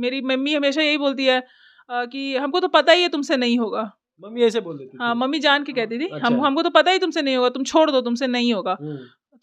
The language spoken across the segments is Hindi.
मेरी मम्मी हमेशा यही बोलती है कि हमको तो पता ही है तुमसे नहीं होगा। मम्मी ऐसे बोल देती हाँ, थी? मम्मी जान के कहती थी अच्छा। हमको तो पता ही तुमसे नहीं होगा, तुम छोड़ दो, तुमसे नहीं होगा।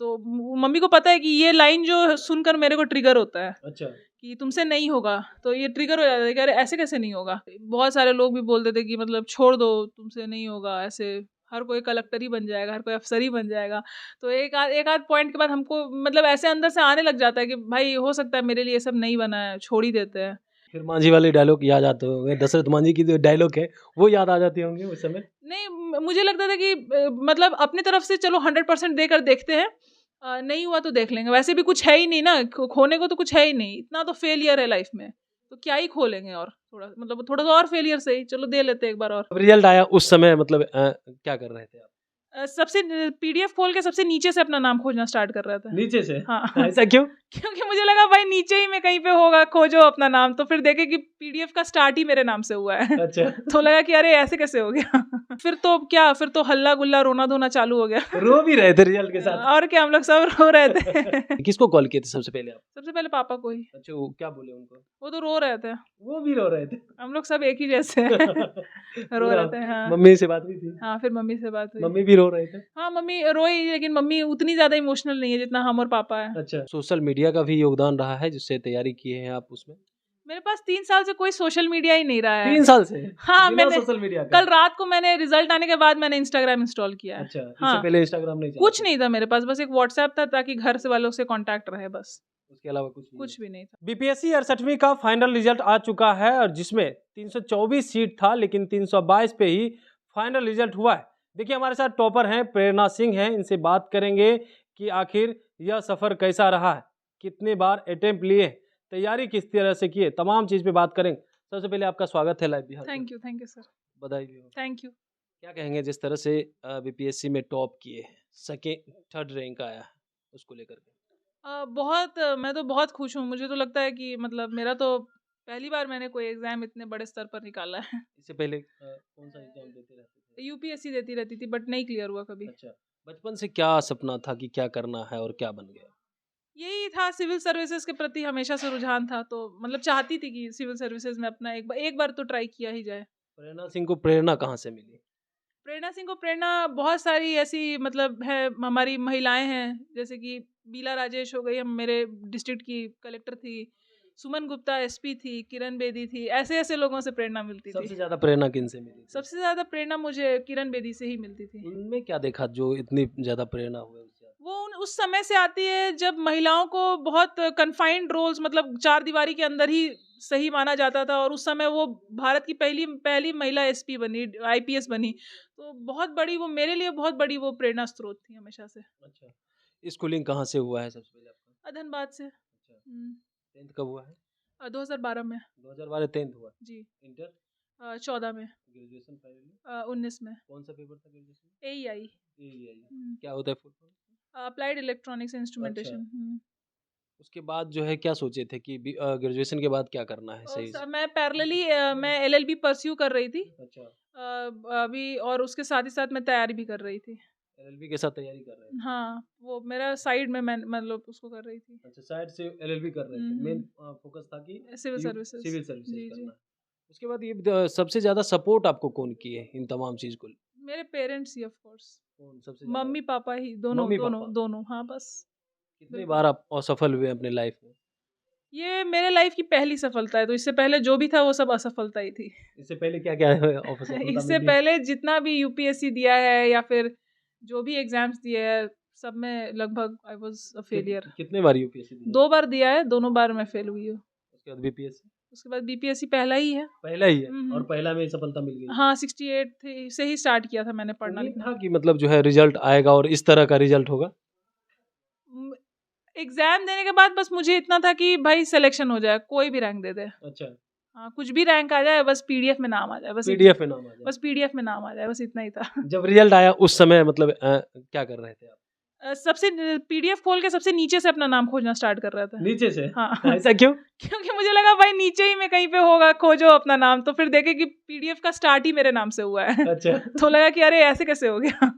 तो मम्मी को पता है कि ये लाइन जो सुनकर मेरे को ट्रिगर होता है अच्छा। कि तुमसे नहीं होगा, तो ये ट्रिगर हो जाता है कि अरे ऐसे कैसे नहीं होगा। बहुत सारे लोग भी बोल देते कि मतलब छोड़ दो, तुमसे नहीं होगा, ऐसे हर कोई कलेक्टर ही बन जाएगा, हर कोई अफसर ही बन जाएगा। तो एक आध पॉइंट के बाद हमको मतलब ऐसे अंदर से आने लग जाता है कि भाई हो सकता है मेरे लिए ये सब नहीं बना है, छोड़ ही देते हैं। फिर मांझी वाले डायलॉग याद आते होंगे, दशरथ मांझी की जो डायलॉग है वो याद आ जाते होंगे उस समय? नहीं, मुझे लगता था कि मतलब अपनी तरफ से चलो 100% देकर देखते हैं, नहीं हुआ तो देख लेंगे, वैसे भी कुछ है ही नहीं ना, खोने को तो कुछ है ही नहीं, इतना तो फेलियर है लाइफ में, तो क्या ही खोलेंगे। और थोड़ा सा और फेलियर सही, चलो दे लेते हैं एक बार और। रिजल्ट आया उस समय मतलब क्या कर रहे थे आप? सबसे पीडीएफ खोल के सबसे नीचे से अपना नाम खोजना स्टार्ट कर रहा था। नीचे से? हाँ। ऐसा क्यों? क्योंकि मुझे लगा भाई नीचे ही में कहीं पे होगा, खोजो अपना नाम, तो फिर देखे कि पीडीएफ का स्टार्ट ही मेरे नाम से हुआ है। अच्छा। तो लगा कि अरे ऐसे कैसे हो गया। फिर तो हल्ला गुल्ला रोना धोना चालू हो गया। रो भी रहे थे रिजल्ट के साथ? और क्या, हम लोग सब रो रहे थे। किसको कॉल किए थे सबसे पहले आप? सबसे पहले पापा को ही। अच्छा, वो क्या बोले उनको? वो तो रो रहे थे। वो भी रो रहे थे? हम लोग सब एक ही जैसे हैं। रो रहे थे। हाँ, मम्मी से बात हुई थी? हाँ, फिर मम्मी से बात हुई। मम्मी भी रो रहे थे? हाँ, मम्मी रोई, लेकिन मम्मी उतनी ज्यादा इमोशनल नहीं है जितना हम और पापा है। अच्छा। सोशल मीडिया का भी योगदान रहा है जिससे तैयारी किए हैं आप उसमें? मेरे पास 3 साल से कोई सोशल मीडिया ही नहीं रहा है। 3 साल से? हाँ, बिना मैंने सोशल मीडिया का? कल रात को मैंने रिजल्ट आने के बाद मैंने इंस्टाग्राम इंस्टॉल किया है। अच्छा, इससे हाँ, पहले इंस्टाग्राम नहीं चला? कुछ नहीं था मेरे पास, बस एक व्हाट्सएप था ताकि घर से वालों से कांटेक्ट रहे, बस उसके अलावा कुछ भी नहीं था। बीपीएससी 68वीं का फाइनल रिजल्ट आ चुका है और जिसमें 324 सीट था लेकिन 322 पे ही फाइनल रिजल्ट हुआ है। देखिए हमारे साथ टॉपर हैं प्रेरणा सिंह हैं, इनसे बात करेंगे कि आखिर यह सफ़र कैसा रहा है, कितने बार अटेम्प्ट लिए, तैयारी किस तरह से किए, तमाम चीज़ पे बात करेंगे। सबसे पहले आपका स्वागत है लाइव बिहार में। Thank you sir. बधाई भी हो। Thank you. क्या कहेंगे जिस तरह से बीपीएससी में टॉप किए, सेकेंड थर्ड रैंक आया उसको लेकर के? मैं तो बहुत खुश हूँ। मुझे तो लगता है कि मतलब मेरा तो पहली बार मैंने कोई एग्जाम इतने बड़े स्तर पर निकाला है। इससे पहले कौन सा एग्जाम देते रहते थे? यूपीएससी देती रहती थी, बट नहीं क्लियर हुआ कभी। अच्छा, बचपन से क्या सपना था कि क्या करना है और क्या बन गया? यही था, सिविल सर्विसेज के प्रति हमेशा से रुझान था, तो मतलब चाहती थी कि सिविल सर्विसेज में अपना एक बार तो ट्राई किया ही जाए। प्रेरणा सिंह को प्रेरणा कहाँ से मिली? प्रेरणा सिंह को प्रेरणा बहुत सारी ऐसी मतलब है, हमारी महिलाएं हैं, जैसे कि बीला राजेश हो गई, हम मेरे डिस्ट्रिक्ट की कलेक्टर थी, सुमन गुप्ता एसपी थी, किरण बेदी थी, ऐसे ऐसे लोगों से प्रेरणा मिलती सबसे थी। ज्यादा प्रेरणा किन से मिली? सबसे ज्यादा प्रेरणा मुझे किरण बेदी से ही मिलती थी। उनमें क्या देखा जो इतनी ज्यादा प्रेरणा हुई उससे? वो उस समय से आती है जब महिलाओं को बहुत कन्फाइंड रोल्स, मतलब 4 दीवारी के अंदर ही सही माना जाता था, और उस समय वो भारत की पहली पहली महिला एसपी बनी, आईपीएस बनी, तो बहुत बड़ी वो मेरे लिए बहुत बड़ी वो प्रेरणा स्रोत थी हमेशा से। अच्छा, स्कूलिंग कहाँ से हुआ है सबसे पहले आपका? धनबाद से। अच्छा, 10th कब हुआ है? 2012 में। 2012 10th हुआ? जी। इंटर? 14 में। Graduation finally? 19 में। कौन सा पेपर था ग्रेजुएशन? AEI। क्या होता है full form? Applied electronics instrumentation. उसके बाद जो है क्या सोचे थे कि ग्रेजुएशन के बाद क्या करना है सही से? मैं पैरेलली मैं LLB परस्यू कर रही थी। अच्छा, अभी, और उसके साथ ही साथ मैं तैयारी भी कर रही थी। एलएलबी के साथ तैयारी कर रहे हैं? हाँ, वो मेरा साइड में मैं मतलब उसको कर रही थी। अच्छा, साइड से एलएलबी कर रहे थे, मेन फोकस था कि सिविल सर्विसेज। सिविल सर्विसेज जी, करना है। उसके बाद ये सबसे ज्यादा सपोर्ट आपको कौन किए इन तमाम चीज को? मेरे पेरेंट्स ही, ऑफ कोर्स। कौन सबसे ज्यादा? मम्मी पापा ही, दोनों मम्मी दोनों पापा? दोनों, हाँ बस। कितनी बार आप असफल हुए अपने लाइफ में? ये मेरे लाइफ की पहली सफलता है, तो इससे पहले जो भी था वो सब असफलता ही थी। इससे पहले क्या क्या सफलता इससे मिली? पहले जितना भी यूपीएससी दिया है या फिर जो भी एग्जाम्स दिए हैं, सब में लगभग आई वाज अ फेलियर। कितने बार यूपीएससी दिया? 2 बार दिया है, दोनों बार मैं फेल हुई हूँ। उसके बाद बीपीएससी? उसके बाद बीपीएससी पहला ही है। पहला ही है और पहला में सफलता मिल गई? हाँ, 68 से ही स्टार्ट किया था मैंने पढ़ना उम्मीद लिखना। था कि मतलब जो है रिजल्ट आएगा और इस तरह का रिजल्ट होगा? एग्जाम देने के बाद बस मुझे इतना था कि भाई सिलेक्शन हो जाए, कोई भी रैंक दे दे। अच्छा, हाँ, कुछ भी रैंक आ जाए, बस पीडीएफ में नाम आ जाए, बस पीडीएफ में नाम आ जाए? बस पीडीएफ में नाम आ जाए, बस इतना ही था। जब रिजल्ट आया उस समय मतलब क्या कर रहे थे आप? सबसे पीडीएफ खोल के सबसे नीचे से अपना नाम खोजना स्टार्ट कर रहा था। नीचे से? हाँ। ऐसा क्यों? क्योंकि मुझे लगा भाई नीचे ही में कहीं पे होगा, खोजो अपना नाम, तो फिर देखे कि पीडीएफ का स्टार्ट ही मेरे नाम से हुआ है। अच्छा। तो लगा कि अरे ऐसे कैसे हो गया।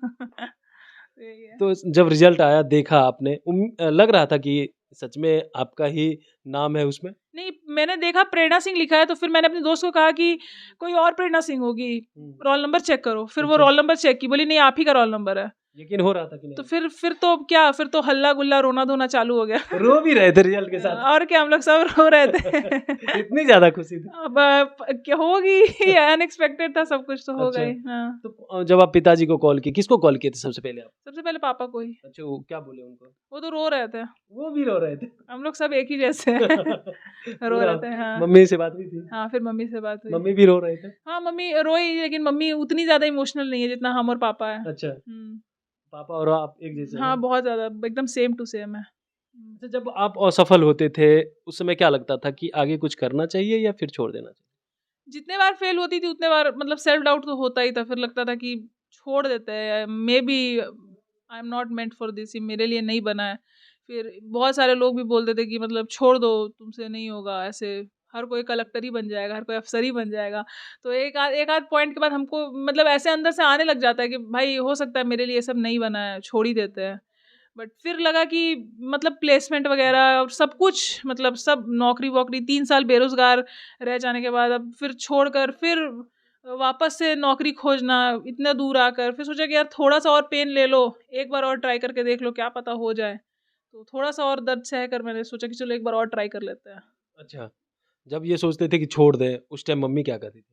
यही है। तो जब रिजल्ट आया देखा आपने, लग रहा था कि सच में आपका ही नाम है उसमें? नहीं, मैंने देखा प्रेरणा सिंह लिखा है, तो फिर मैंने अपने दोस्त को कहा कि कोई और प्रेरणा सिंह होगी, रोल नंबर चेक करो। फिर वो अच्छा। रोल नंबर चेक की, बोली नहीं आप ही का रोल नंबर है। यकीन हो रहा था कि तो नहीं? फिर तो क्या, फिर तो हल्ला गुल्ला रोना धोना चालू हो गया। रो भी रहे थे रिजल्ट के साथ? और क्या, हम लोग सब रो रहे थे। इतनी ज्यादा खुशी थी? अब क्या होगी, अनएक्सपेक्टेड था सब कुछ, तो हो अच्छा। गई। हाँ, तो जब आप पिताजी को कॉल किए, किसको कॉल किए थे सबसे पहले आप? सबसे पहले पापा को ही। अच्छा, वो क्या बोले उनको? वो तो रो रहे थे, वो भी रो रहे थे? हम लोग सब एक ही जैसे हैं। रो पूरा रहे थे। हाँ मम्मी से बात हुई थी? हाँ, फिर मम्मी से बात हुई। मम्मी भी रो रहे थे? हाँ, मम्मी रोई, लेकिन मम्मी उतनी ज्यादा इमोशनल नहीं है जितना हम और पापा है। अच्छा, पापा और आप एक जैसे हाँ, हैं? बहुत ज्यादा, एकदम सेम टू सेम है। अच्छा, जब आप असफल होते थे उस समय क्या लगता था कि आगे कुछ करना चाहिए या फिर छोड़ देना चाहिए? जितने बार फेल होती थी उतने बार मतलब सेल्फ डाउट तो होता ही था। फिर लगता था कि छोड़ देते हैं, maybe I am not meant for this, ये मेरे लिए नहीं बना है। फिर बहुत सारे लोग भी बोलते थे कि मतलब छोड़ दो, तुमसे नहीं होगा, ऐसे हर कोई कलेक्टर ही बन जाएगा, हर कोई अफसर ही बन जाएगा। तो एक आध पॉइंट के बाद हमको मतलब ऐसे अंदर से आने लग जाता है कि भाई हो सकता है मेरे लिए ये सब नहीं बना है, छोड़ ही देते हैं। बट फिर लगा कि मतलब प्लेसमेंट वगैरह और सब कुछ, मतलब सब नौकरी वोकरी, 3 साल बेरोजगार रह जाने के बाद अब फिर छोड़कर फिर वापस से नौकरी खोजना इतना दूर आकर, फिर सोचा कि यार थोड़ा सा और पेन ले लो, एक बार और ट्राई करके देख लो, क्या पता हो जाए। तो थोड़ा सा और दर्द सह कर मैंने सोचा कि चलो एक बार और ट्राई कर लेते हैं। अच्छा, जब ये सोचते थे कि छोड़ दें उस टाइम मम्मी क्या करती थी?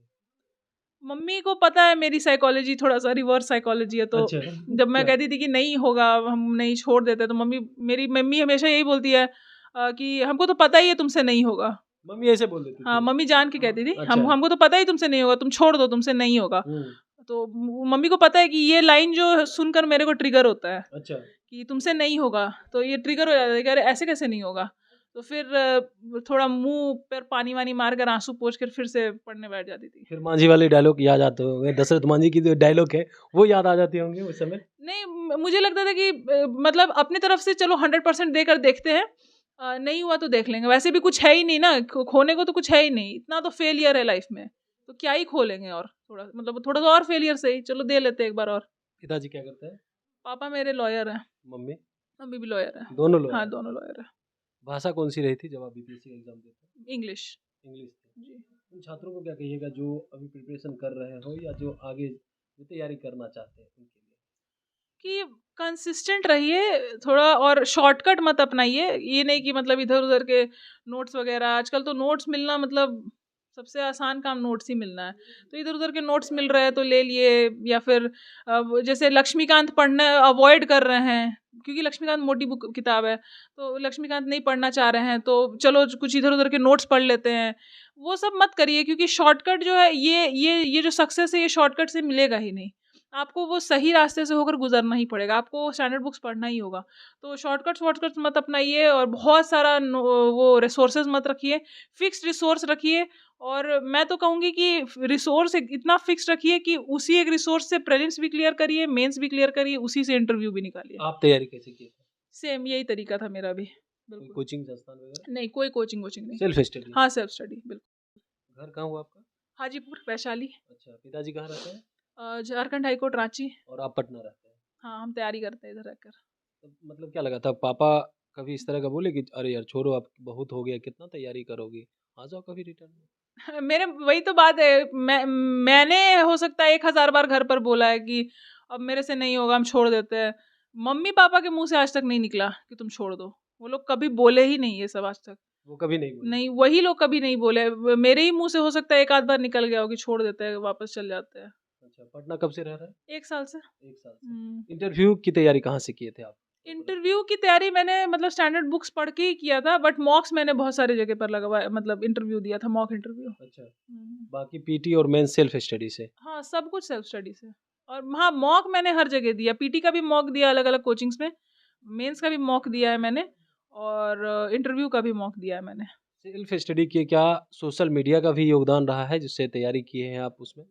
मम्मी को पता है मेरी साइकोलॉजी थोड़ा सा रिवर्स साइकोलॉजी है, तो अच्छा, जब मैं क्या? कहती थी कि नहीं होगा, हम नहीं छोड़ देते, तो मेरी मम्मी हमेशा यही बोलती है कि हमको तो पता ही है तुमसे नहीं होगा। मम्मी ऐसे बोल देती हाँ, थी? मम्मी जान के हाँ, कहती थी, अच्छा। हमको तो पता ही तुमसे नहीं होगा, तुम छोड़ दो, तुमसे नहीं होगा। हुँ, तो मम्मी को पता है कि ये लाइन जो सुनकर मेरे को ट्रिगर होता है अच्छा। कि तुमसे नहीं होगा, तो ये ट्रिगर हो जाता है कि अरे ऐसे कैसे नहीं होगा। तो फिर थोड़ा मुँह पर पानी वानी मार कर, आँसू पोंछ कर फिर से पढ़ने बैठ जाती थी। फिर मांझी वाले डायलॉग याद आते होंगे, दशरथ मांझी की जो डायलॉग है वो याद आ जाते होंगे उस समय? नहीं, मुझे लगता था कि मतलब अपनी तरफ से चलो 100% देकर देखते हैं, नहीं हुआ तो देख लेंगे, वैसे भी कुछ है ही नहीं ना, खोने को तो कुछ है ही नहीं, इतना तो फेलियर है लाइफ में, तो क्या ही खो लेंगे। और थोड़ा मतलब थोड़ा सा और फेलियर से ही चलो दे लेते हैं एक बार और। पिताजी क्या करते हैं? पापा मेरे लॉयर हैं। मम्मी? मम्मी भी लॉयर है। दोनों लॉयर हाँ, हैं? दोनों लॉयर है। भाषा कौन-सी रही थी जब आप बीपीएससी का एग्ज़ाम देते? इंग्लिश। इंग्लिश थी। जी। उन छात्रों को क्या कहिएगा जो अभी प्रिपरेशन कर रहे हो या जो आगे जो तैयारी करना चाहते हैं उनके लिए? कि कंसिस्टेंट रहिए थोड़ा, और शॉर्टकट मत अपनाइए। ये नहीं कि मतलब इधर उधर के नोट्स वगैरह, आजकल तो नोट्स मिलना मतलब सबसे आसान काम नोट्स ही मिलना है। तो इधर उधर के नोट्स मिल रहे हैं तो ले लिए, या फिर जैसे लक्ष्मीकांत पढ़ना अवॉइड कर रहे हैं क्योंकि लक्ष्मीकांत मोटी बुक किताब है, तो लक्ष्मीकांत नहीं पढ़ना चाह रहे हैं, तो चलो कुछ इधर उधर के नोट्स पढ़ लेते हैं। वो सब मत करिए, क्योंकि शॉर्टकट जो है ये जो सक्सेस है ये शॉर्टकट से मिलेगा ही नहीं। आपको वो सही रास्ते से होकर गुजरना ही पड़ेगा, आपको स्टैंडर्ड बुक्स पढ़ना ही होगा। तो शॉर्टकट्स मत अपनाइए, और बहुत सारा वो रिसोर्सेज मत रखिए, फिक्स्ड रिसोर्स रखिए। और मैं तो कहूँगी कि रिसोर्स इतना फिक्स रखिए कि उसी एक रिसोर्स से प्रीलिम्स भी क्लियर करिए, मेंस भी क्लियर करिए, उसी से इंटरव्यू भी निकालिए। आप तैयारी कैसे किए थे? सेम यही तरीका था मेरा भी। कोई बिल्कुल। कोचिंग संस्थान वगैरह? नहीं, कोई कोचिंग वोचिंग नहीं। Self study? हाँ, सेल्फ स्टडी बिल्कुल। घर कहाँ हुआ आपका? हाजीपुर, वैशाली। अच्छा, पिताजी कहाँ रहते हैं? झारखंड हाईकोर्ट, रांची। और आप पटना रहते हैं? हाँ, हम तैयारी करते हैं इधर रहकर। तो मतलब क्या लगा था पापा कभी इस तरह का बोले कि अरे यार छोड़ो अब बहुत हो गया, कितना तैयारी करोगी, आ जाओ कभी रिटर्न में? मेरे वही तो बात है, मैंने हो सकता है 1000 बार घर पर बोला है कि अब मेरे से नहीं होगा, हम छोड़ देते हैं। मम्मी पापा के मुंह से आज तक नहीं निकला कि तुम छोड़ दो। वो लोग कभी बोले ही नहीं ये सब आज तक। वो कभी नहीं बोले? नहीं, वही लोग कभी नहीं बोले। मेरे ही मुंह से हो सकता है एक आध बार निकल गया हो कि छोड़ देते हैं, वापस चल जाते हैं। अच्छा, पटना कब से रह रहा है? 1 साल से। 1 साल से। इंटरव्यू की तैयारी कहाँ से किए थे आप? इंटरव्यू की तैयारी मैंने मतलब स्टैंडर्ड बुक्स पढ़ के ही किया था, बट मॉक्स मैंने बहुत सारी जगह पर लगवाया, मतलब इंटरव्यू दिया था, मॉक इंटरव्यू। अच्छा, बाकी पीटी और मेंस सेल्फ स्टडी से? हाँ, सब कुछ सेल्फ स्टडी से। और हाँ, मॉक मैंने हर जगह दिया, पीटी का भी मॉक दिया अलग अलग कोचिंग्स में, मेंस का भी मॉक दिया है मैंने, और इंटरव्यू का भी मॉक दिया है मैंने। सेल्फ स्टडी के क्या सोशल मीडिया का भी योगदान रहा है जिससे तैयारी किए हैं आप उसमें?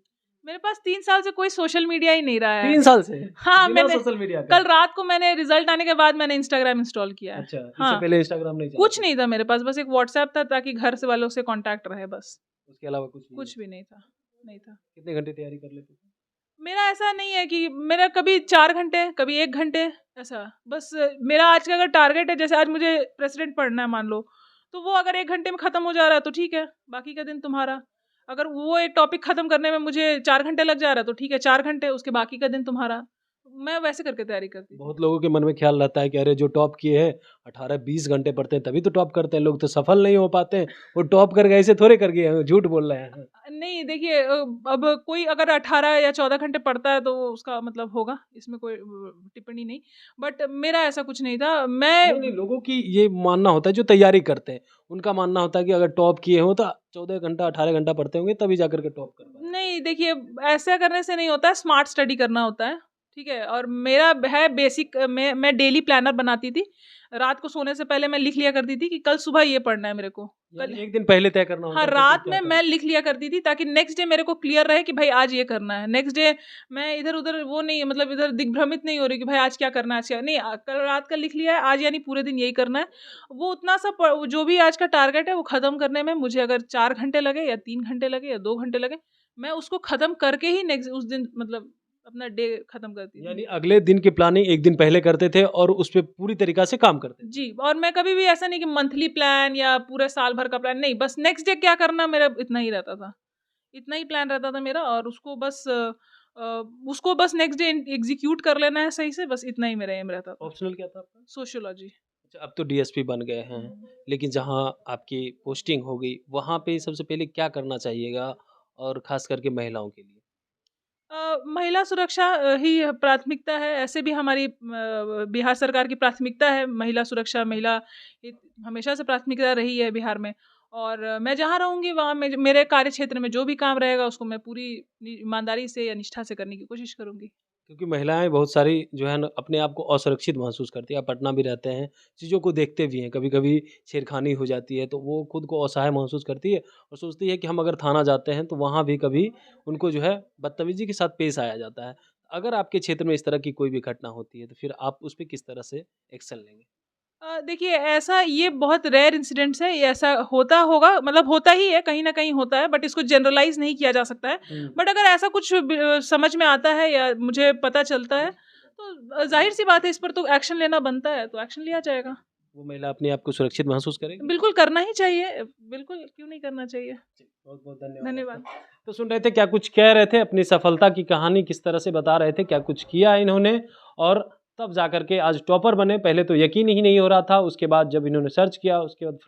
मेरे पास 3 साल से कोई सोशल मीडिया ही नहीं रहा है। 3 साल से? हाँ, बिना मैंने सोशल मीडिया का? कल रात को मैंने रिजल्ट आने के बाद मैंने इंस्टाग्राम इंस्टॉल किया है। अच्छा, इससे हाँ, पहले इंस्टाग्राम नहीं चलाते? कुछ नहीं था मेरे पास, बस एक व्हाट्सएप था ताकि घर से वालों से कांटेक्ट रहे बस। उसके अलावा कुछ नहीं? कुछ भी नहीं था, नहीं था। कितने घंटे तैयारी कर लेते थे? मेरा ऐसा नहीं है कि मेरा कभी 4 घंटे, कभी 1 घंटे ऐसा। बस मेरा आज का अगर टारगेट है, जैसे आज मुझे प्रेसिडेंट पढ़ना है मान लो, तो वो अगर 1 घंटे में खत्म हो जा रहा है तो ठीक है, बाकी का दिन तुम्हारा। अगर वो एक टॉपिक खत्म करने में मुझे 4 घंटे लग जा रहा है तो ठीक है 4 घंटे, उसके बाकी का दिन तुम्हारा। मैं वैसे करके तैयारी करती थी। बहुत लोगों के मन में ख्याल रहता है कि अरे जो टॉप किए हैं 18-20 घंटे पढ़ते हैं तभी तो टॉप करते हैं, लोग तो सफल नहीं हो पाते हैं, वो टॉप कर गए ऐसे थोड़े कर गए हैं, झूठ बोल रहे हैं। नहीं देखिए, अब कोई अगर 18 या 14 घंटे पढ़ता है तो उसका मतलब होगा, इसमें कोई टिप्पणी नहीं। बट मेरा ऐसा कुछ नहीं था। नहीं नहीं, लोगों की ये मानना होता है जो तैयारी करते हैं, उनका मानना होता है कि अगर टॉप किए हो तो 14 घंटा 18 घंटा पढ़ते होंगे तभी जाकर के टॉप कर पाए। नहीं देखिए, ऐसा करने से नहीं होता है, स्मार्ट स्टडी करना होता है, ठीक है? और मेरा है बेसिक, मैं डेली प्लानर बनाती थी। रात को सोने से पहले मैं लिख लिया करती थी कि कल सुबह ये पढ़ना है मेरे को। कल यानी एक दिन पहले तय करना हाँ, होता था कि रात क्या में करना मैं लिख लिया करती थी ताकि नेक्स्ट डे मेरे को क्लियर रहे कि भाई आज ये करना है। नेक्स्ट डे मैं इधर-उधर वो नहीं, मतलब इधर दिग्भ्रमित नहीं हो रही कि भाई आज क्या करना है, आज क्या नहीं, कल रात का लिख लिया है, आज यानी पूरे दिन यही करना है। वो उतना सा जो भी आज का टारगेट है वो खत्म करने में मुझे अगर 4 घंटे लगे या 3 घंटे लगे या 2 घंटे लगे, मैं उसको खत्म करके ही नेक्स्ट उस दिन मतलब अपना डे खत्म करती थी। यानी अगले दिन की प्लानिंग एक दिन पहले करते थे और उस पे पूरी तरीका से काम करते थे। जी, और मैं कभी भी ऐसा नहीं कि मंथली प्लान या पूरे साल भर का प्लान नहीं, बस नेक्स्ट डे क्या करना मेरा इतना ही रहता था। इतना ही प्लान रहता था मेरा, और उसको बस नेक्स्ट डे एग्ज़ीक्यूट कर लेना है सही से, बस इतना ही मेरा एम रहता था। ऑप्शनल क्या था आपका? सोशियोलॉजी। अच्छा, अब तो डीएसपी बन गए हैं, लेकिन जहाँ आपकी पोस्टिंग हो गई वहाँ पे सबसे पहले क्या करना चाहिएगा और खास करके महिलाओं के लिए? महिला सुरक्षा ही प्राथमिकता है। ऐसे भी हमारी बिहार सरकार की प्राथमिकता है महिला सुरक्षा, महिला हित हमेशा से प्राथमिकता रही है बिहार में। और मैं जहाँ रहूँगी वहाँ मेरे कार्य क्षेत्र में जो भी काम रहेगा उसको मैं पूरी ईमानदारी से या निष्ठा से करने की कोशिश करूँगी। क्योंकि महिलाएं बहुत सारी जो है ना अपने आप को असुरक्षित महसूस करती है। आप पटना भी रहते हैं, चीज़ों को देखते भी हैं, कभी कभी छेड़खानी हो जाती है तो वो खुद को असहाय महसूस करती है और सोचती है कि हम अगर थाना जाते हैं तो वहाँ भी कभी उनको जो है बदतमीजी के साथ पेश आया जाता है। अगर आपके क्षेत्र में इस तरह की कोई भी घटना होती है तो फिर आप उस पर किस तरह से एक्शन लेंगे? देखिए, ऐसा ये बहुत रेयर इंसिडेंट्स है, ये ऐसा होता होगा, मतलब होता ही है, कहीं न कहीं होता है, बट इसको जनरलाइज़ नहीं किया जा सकता है। बट अगर ऐसा कुछ समझ में आता है या मुझे पता चलता है, तो ज़ाहिर-सी बात है इस पर तो एक्शन लेना बनता है, तो एक्शन लिया जाएगा। वो महिला अपने आप को सुरक्षित महसूस करेगी? बिल्कुल करना ही चाहिए, बिल्कुल क्यों नहीं करना चाहिए। जी, बहुत बहुत धन्यवाद धन्यवाद। आपका। तो सुन रहे थे क्या कुछ कह रहे थे, अपनी सफलता की कहानी किस तरह से बता रहे थे, क्या कुछ किया इन्होंने और तब जाकर के आज टॉपर बने। पहले तो यकीन ही नहीं हो रहा था, उसके बाद जब इन्होंने सर्च किया, उसके बाद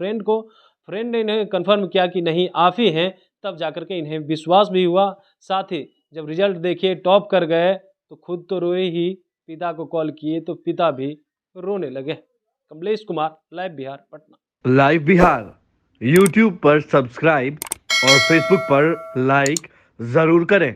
फ्रेंड ने इन्हें कन्फर्म किया कि नहीं आप ही हैं, तब जाकर के इन्हें विश्वास भी हुआ। साथ ही जब रिजल्ट देखे टॉप कर गए तो खुद तो रोए ही, पिता को कॉल किए तो पिता भी रोने लगे। Kamlesh Kumar, live Bihar, Patna. Live Bihar YouTube पर सब्सक्राइब और फेसबुक पर लाइक जरूर करें।